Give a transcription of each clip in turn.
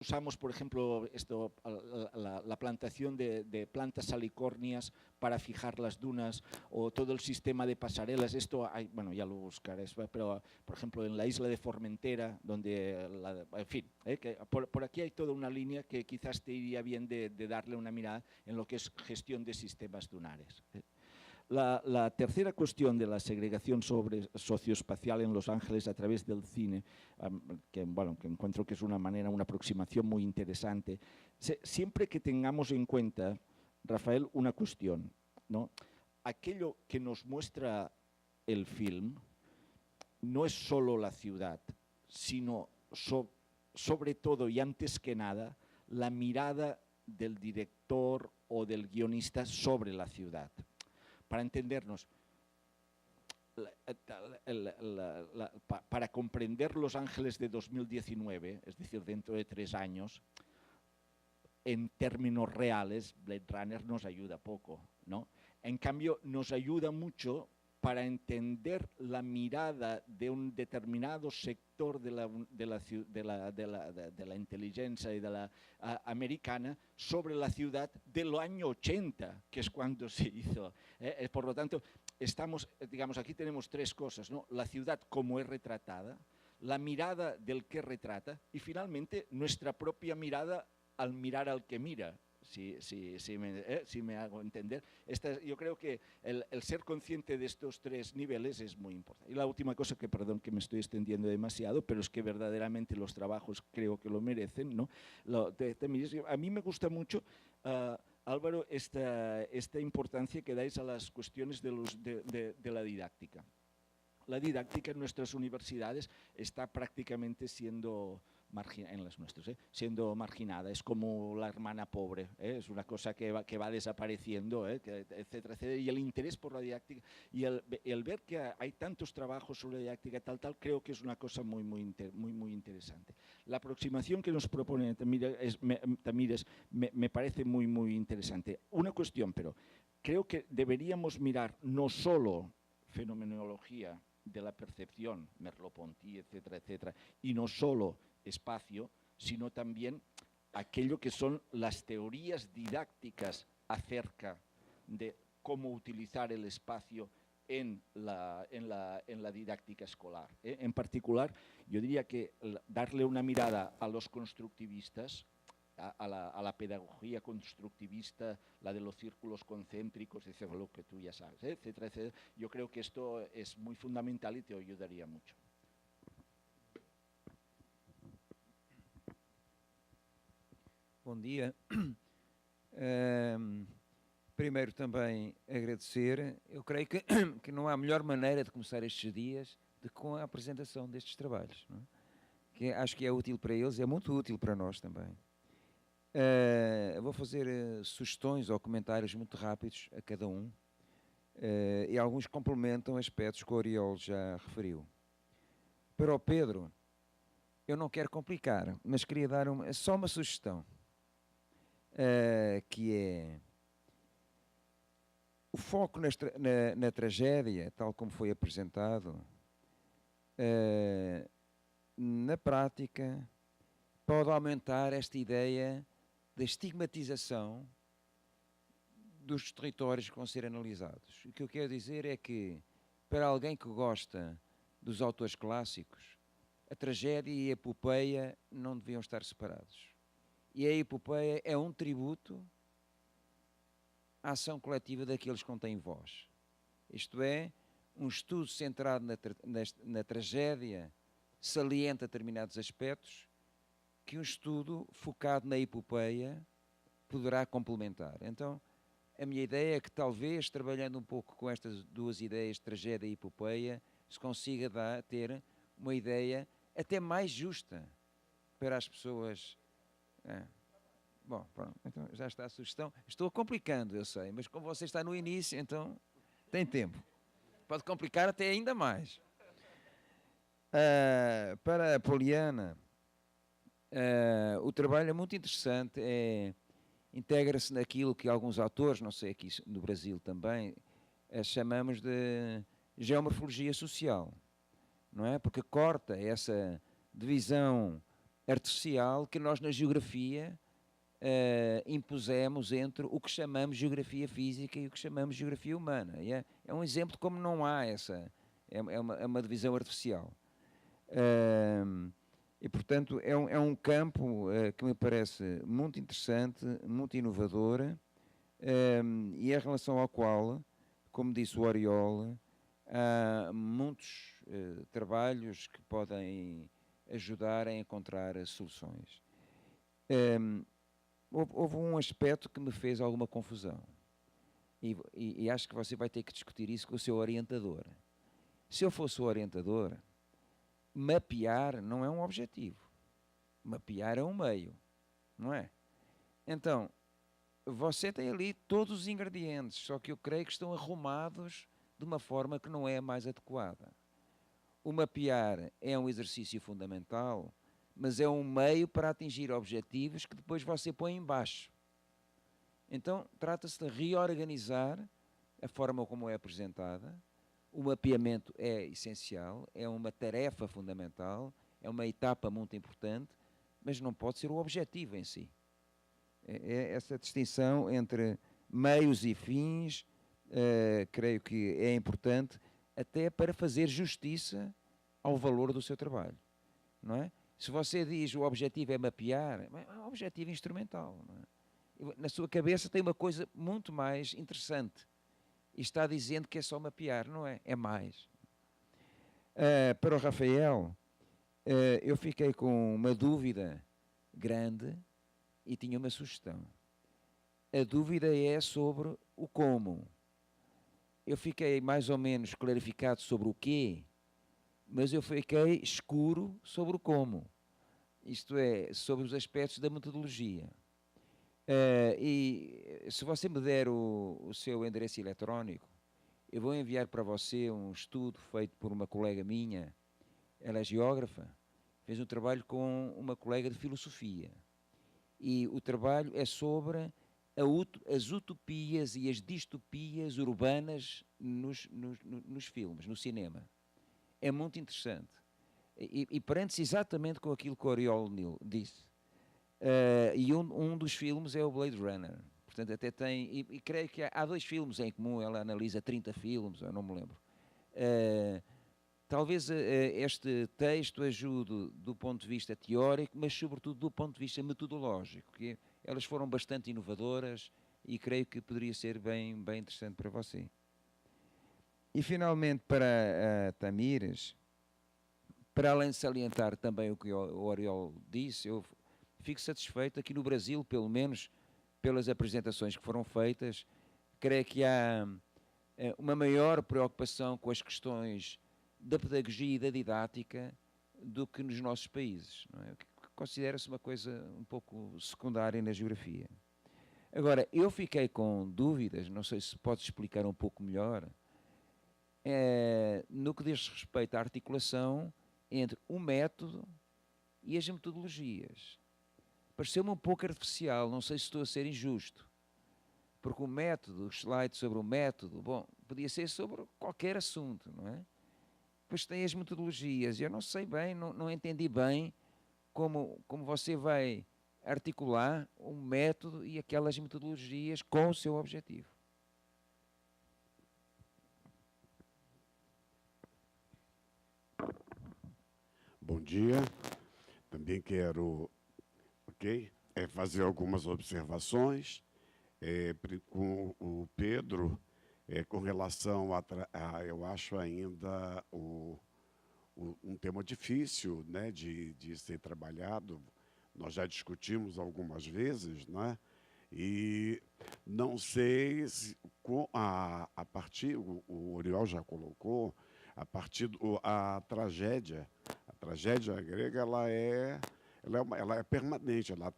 usamos, por ejemplo, la plantación de plantas salicornias para fijar las dunas o todo el sistema de pasarelas. Esto, bueno, ya lo buscaré, pero por ejemplo en la isla de Formentera, donde, en fin, que por aquí hay toda una línea que quizás te iría bien de darle una mirada en lo que es gestión de sistemas dunares. La tercera cuestión de la segregación socioespacial en Los Ángeles a través del cine, que encuentro que es una aproximación muy interesante. Siempre que tengamos en cuenta, Rafael, una cuestión, ¿no? Aquello que nos muestra el film no es solo la ciudad, sino sobre todo y antes que nada, la mirada del director o del guionista sobre la ciudad. Para entendernos, para comprender Los Ángeles de 2019, es decir, dentro de 3 años, en términos reales, Blade Runner nos ayuda poco, ¿no? En cambio, nos ayuda mucho para entender la mirada de un determinado sector de la inteligencia y de la americana sobre la ciudad del año 80, que es cuando se hizo. Por lo tanto, digamos, aquí tenemos 3 cosas, ¿no? La ciudad como es retratada, la mirada del que retrata y finalmente nuestra propia mirada al mirar al que mira. Si me hago entender. Yo creo que el ser consciente de estos 3 niveles es muy importante. Y la última cosa, que perdón que me estoy extendiendo demasiado, pero es que verdaderamente los trabajos creo que lo merecen, ¿no? A mí me gusta mucho, Álvaro, esta importancia que dais a las cuestiones de la didáctica. La didáctica en nuestras universidades está prácticamente siendo en las nuestras, siendo marginada. Es como la hermana pobre, es una cosa que va desapareciendo, etcétera, etcétera. Y el interés por la didáctica y el ver que hay tantos trabajos sobre la didáctica tal, creo que es una cosa muy interesante. La aproximación que nos propone Tamires me parece muy interesante. Una cuestión, pero creo que deberíamos mirar no solo fenomenología de la percepción, Merleau-Ponty, etcétera, etcétera, y no solo espacio, sino también aquello que son las teorías didácticas acerca de cómo utilizar el espacio en la didáctica escolar. En particular, yo diría que darle una mirada a los constructivistas, a la pedagogía constructivista, la de los círculos concéntricos, etcétera, lo que tú ya sabes, etcétera, etcétera. Yo creo que esto es muy fundamental y te ayudaría mucho. Bom dia. Primeiro também agradecer. Eu creio que não há melhor maneira de começar estes dias do que com a apresentação destes trabalhos. Não é? Que acho que é útil para eles, é muito útil para nós também. Vou fazer sugestões ou comentários muito rápidos a cada um e alguns complementam aspectos que o Oriol já referiu. Para o Pedro, eu não quero complicar, mas queria dar só uma sugestão, que é o foco na tragédia, tal como foi apresentado, na prática pode aumentar esta ideia da estigmatização dos territórios que vão ser analisados. O que eu quero dizer é que, para alguém que gosta dos autores clássicos, a tragédia e a epopeia não deviam estar separados. E a epopeia é um tributo à ação coletiva daqueles que não têm voz. Isto é, um estudo centrado na tragédia salienta determinados aspectos que um estudo focado na epopeia poderá complementar. Então, a minha ideia é que talvez, trabalhando um pouco com estas 2 ideias, tragédia e epopeia, se consiga ter uma ideia até mais justa para as pessoas. Bom, pronto, então já está a sugestão. Estou complicando, eu sei, mas como você está no início, então tem tempo. Pode complicar até ainda mais. Para a Poliana, o trabalho é muito interessante, integra-se naquilo que alguns autores, não sei, aqui no Brasil também, chamamos de geomorfologia social, não é? Porque corta essa divisão artificial que nós na geografia impusemos entre o que chamamos de geografia física e o que chamamos de geografia humana. E é um exemplo de como não há essa, é uma divisão artificial. E, portanto, é um campo que me parece muito interessante, muito inovador, e em relação ao qual, como disse o Oriol, há muitos trabalhos que podem ajudar a encontrar soluções. Houve um aspecto que me fez alguma confusão, e acho que você vai ter que discutir isso com o seu orientador. Se eu fosse o orientador, mapear não é um objetivo, mapear é um meio, não é? Então, você tem ali todos os ingredientes, só que eu creio que estão arrumados de uma forma que não é a mais adequada. O mapear é um exercício fundamental, mas é um meio para atingir objetivos que depois você põe em baixo. Então, trata-se de reorganizar a forma como é apresentada. O mapeamento é essencial, é uma tarefa fundamental, é uma etapa muito importante, mas não pode ser o objetivo em si. É essa distinção entre meios e fins, creio que é importante até para fazer justiça ao valor do seu trabalho, não é? Se você diz o objetivo é mapear, é um objetivo instrumental, não é? Na sua cabeça tem uma coisa muito mais interessante e está dizendo que é só mapear, não é? É mais. Para o Rafael, eu fiquei com uma dúvida grande e tinha uma sugestão. A dúvida é sobre o como. Eu fiquei mais ou menos clarificado sobre o quê, mas eu fiquei escuro sobre o como. Isto é, sobre os aspectos da metodologia. E se você me der o seu endereço eletrónico, eu vou enviar para você um estudo feito por uma colega minha, ela é geógrafa, fez um trabalho com uma colega de filosofia. E o trabalho é sobre as utopias e as distopias urbanas nos filmes, no cinema. É muito interessante. E prende-se exatamente com aquilo que o Oriol disse. E um dos filmes é o Blade Runner. Portanto, até tem... E creio que há 2 filmes em comum, ela analisa 30 filmes, eu não me lembro. Talvez este texto ajude do ponto de vista teórico, mas sobretudo do ponto de vista metodológico, que elas foram bastante inovadoras e creio que poderia ser bem interessante para você. E finalmente para Tamires, para além de salientar também o que o Oriol disse, eu fico satisfeito aqui no Brasil, pelo menos pelas apresentações que foram feitas, creio que há uma maior preocupação com as questões da pedagogia e da didática do que nos nossos países, não é? Considera-se uma coisa um pouco secundária na geografia. Agora, eu fiquei com dúvidas, não sei se pode explicar um pouco melhor, no que diz respeito à articulação entre o método e as metodologias. Pareceu-me um pouco artificial, não sei se estou a ser injusto, porque o método, o slide sobre o método, bom, podia ser sobre qualquer assunto, não é? Depois tem as metodologias, eu não sei bem, não entendi bem como você vai articular um método e aquelas metodologias com o seu objetivo. Bom dia. Também quero fazer algumas observações com o Pedro, com relação eu acho ainda um tema difícil, né, de ser trabalhado. Nós já discutimos algumas vezes, né, e não sei se a partir, o Oriol já colocou, a partir a tragédia grega, ela é permanente, ela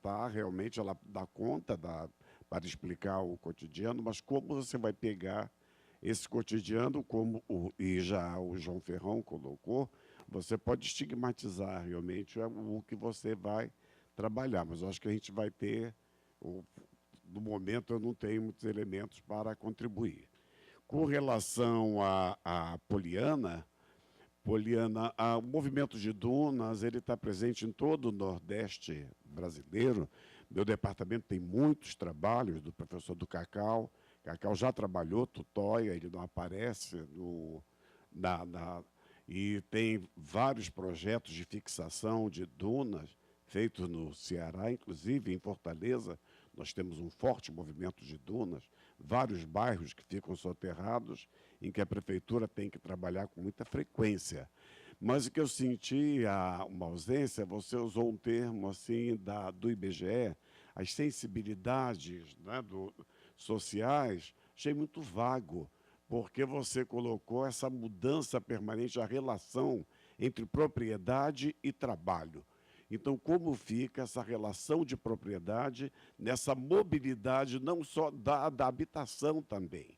dá conta para explicar o cotidiano, mas como você vai pegar esse cotidiano, e já o João Ferrão colocou, você pode estigmatizar realmente o que você vai trabalhar, mas eu acho que a gente vai ter, no momento eu não tenho muitos elementos para contribuir. Com relação à Poliana, Poliana, o movimento de dunas ele está presente em todo o Nordeste brasileiro. Meu departamento tem muitos trabalhos do professor do Cacau. Cacau já trabalhou Tutóia, ele não aparece e tem vários projetos de fixação de dunas feitos no Ceará, inclusive em Fortaleza. Nós temos um forte movimento de dunas, vários bairros que ficam soterrados, em que a prefeitura tem que trabalhar com muita frequência. Mas o que eu senti uma ausência, você usou um termo assim do IBGE, as sensibilidades, né, sociais, achei muito vago, porque você colocou essa mudança permanente, a relação entre propriedade e trabalho. Então, como fica essa relação de propriedade nessa mobilidade não só da habitação também?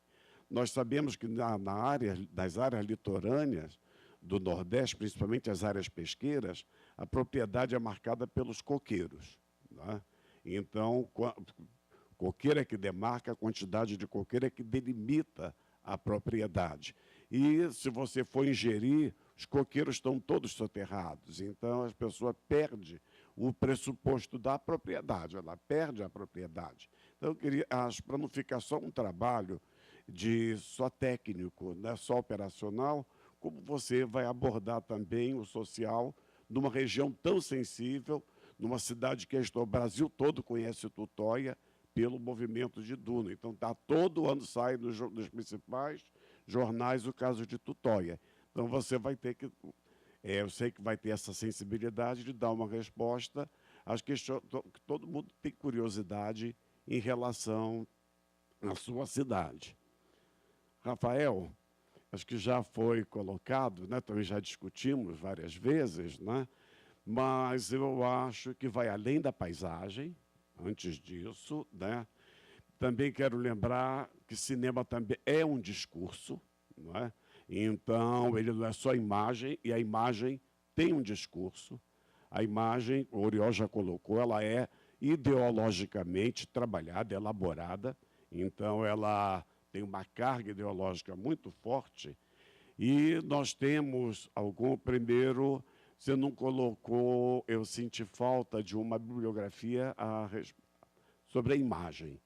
Nós sabemos que nas áreas litorâneas do Nordeste, principalmente as áreas pesqueiras, a propriedade é marcada pelos coqueiros, né? Então, coqueiro é que demarca, a quantidade de coqueiro é que delimita a propriedade. E, se você for ingerir, os coqueiros estão todos soterrados, então a pessoa perde o pressuposto da propriedade, ela perde a propriedade. Então, eu queria, para não ficar só um trabalho só técnico, né, só operacional, como você vai abordar também o social numa região tão sensível, numa cidade que o Brasil todo conhece Tutóia pelo movimento de duna. Então, todo ano sai nos principais jornais o caso de Tutóia. Então, você vai ter que... eu sei que vai ter essa sensibilidade de dar uma resposta às questões que todo mundo tem curiosidade em relação à sua cidade. Rafael, acho que já foi colocado, né, também já discutimos várias vezes, né, mas eu acho que vai além da paisagem, antes disso, né. Também quero lembrar que cinema também é um discurso, não é? Então, ele não é só imagem, e a imagem tem um discurso. A imagem, o Oriol já colocou, ela é ideologicamente trabalhada, elaborada, então ela tem uma carga ideológica muito forte, e nós temos primeiro, você não colocou, eu senti falta de uma bibliografia sobre a imagem,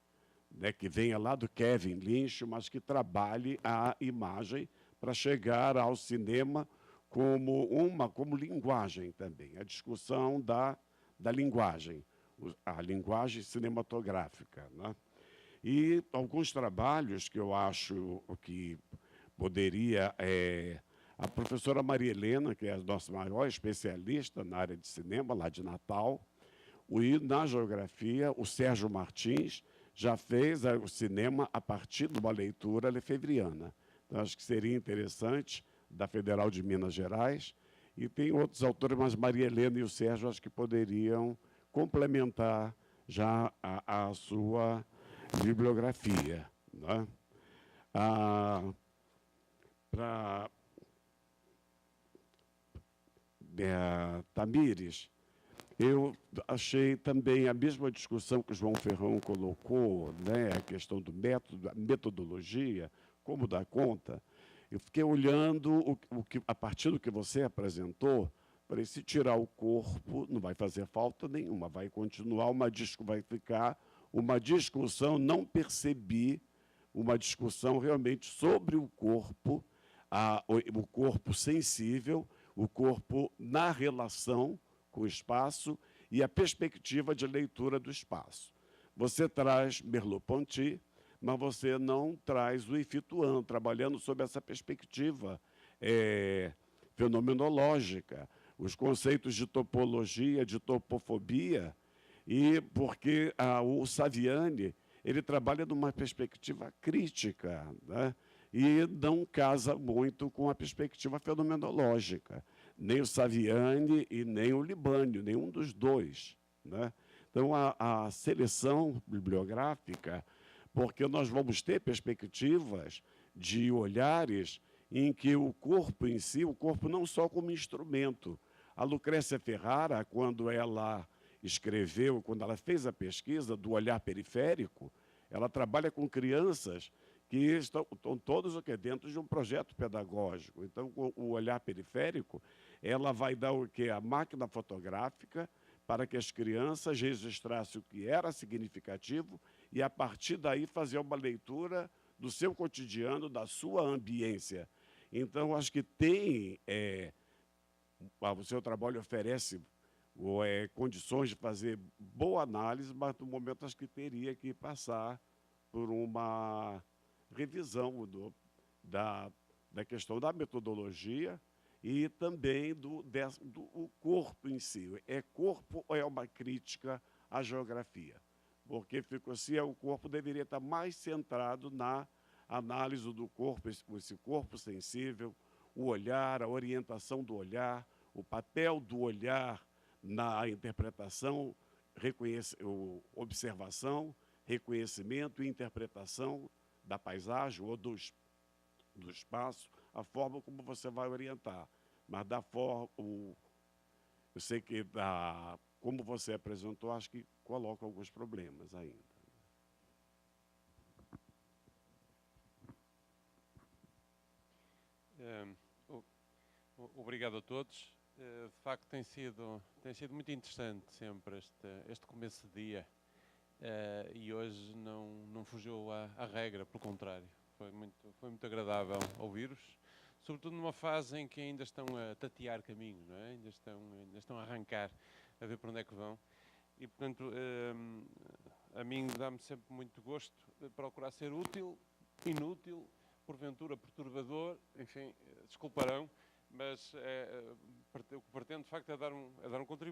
né, que venha lá do Kevin Lynch, mas que trabalhe a imagem para chegar ao cinema como linguagem também, a discussão da linguagem, a linguagem cinematográfica, né? E alguns trabalhos que eu acho que poderia... a professora Maria Helena, que é a nossa maior especialista na área de cinema, lá de Natal, e na geografia, o Sérgio Martins já fez o cinema a partir de uma leitura lefevriana. Então, acho que seria interessante, da Federal de Minas Gerais, e tem outros autores, mas Maria Helena e o Sérgio acho que poderiam complementar já a sua bibliografia, né? Tamires, eu achei também a mesma discussão que o João Ferrão colocou, né, a questão do método, a metodologia, como dar conta. Eu fiquei olhando a partir do que você apresentou, para se tirar o corpo, não vai fazer falta nenhuma, vai continuar vai ficar uma discussão, não percebi uma discussão realmente sobre o corpo sensível, o corpo na relação com o espaço e a perspectiva de leitura do espaço. Você traz Merleau-Ponty, mas você não traz o Ifituan, trabalhando sob essa perspectiva fenomenológica, os conceitos de topologia, de topofobia, e porque o Saviani ele trabalha numa perspectiva crítica, né? E não casa muito com a perspectiva fenomenológica, nem o Saviani e nem o Libânio, nenhum dos dois, né? Então, a seleção bibliográfica, porque nós vamos ter perspectivas de olhares em que o corpo em si, o corpo não só como instrumento. A Lucrécia Ferrara, quando ela escreveu, quando ela fez a pesquisa do olhar periférico, ela trabalha com crianças que estão todos aqui dentro de um projeto pedagógico. Então, o olhar periférico, ela vai dar o quê? A máquina fotográfica para que as crianças registrassem o que era significativo e, a partir daí, fazer uma leitura do seu cotidiano, da sua ambiência. Então, acho que o seu trabalho oferece condições de fazer boa análise, mas, no momento, acho que teria que passar por uma revisão da questão da metodologia e também do corpo em si. É corpo ou é uma crítica à geografia? Porque ficou assim, o corpo deveria estar mais centrado na análise do corpo, esse corpo sensível, o olhar, a orientação do olhar, o papel do olhar na interpretação, observação, reconhecimento e interpretação da paisagem ou do espaço, a forma como você vai orientar. Mas eu sei que como você apresentou, acho que coloca alguns problemas ainda. Obrigado a todos. De facto, tem sido muito interessante sempre este começo de dia. E hoje não fugiu à regra, pelo contrário. Foi muito agradável ouvir-vos, sobretudo numa fase em que ainda estão a tatear caminho, não é? Ainda estão a arrancar, a ver para onde é que vão. E, portanto, a mim dá-me sempre muito gosto de procurar ser útil, inútil, porventura perturbador, enfim, desculparão, mas o que pretendo, de facto, é dar um contributo.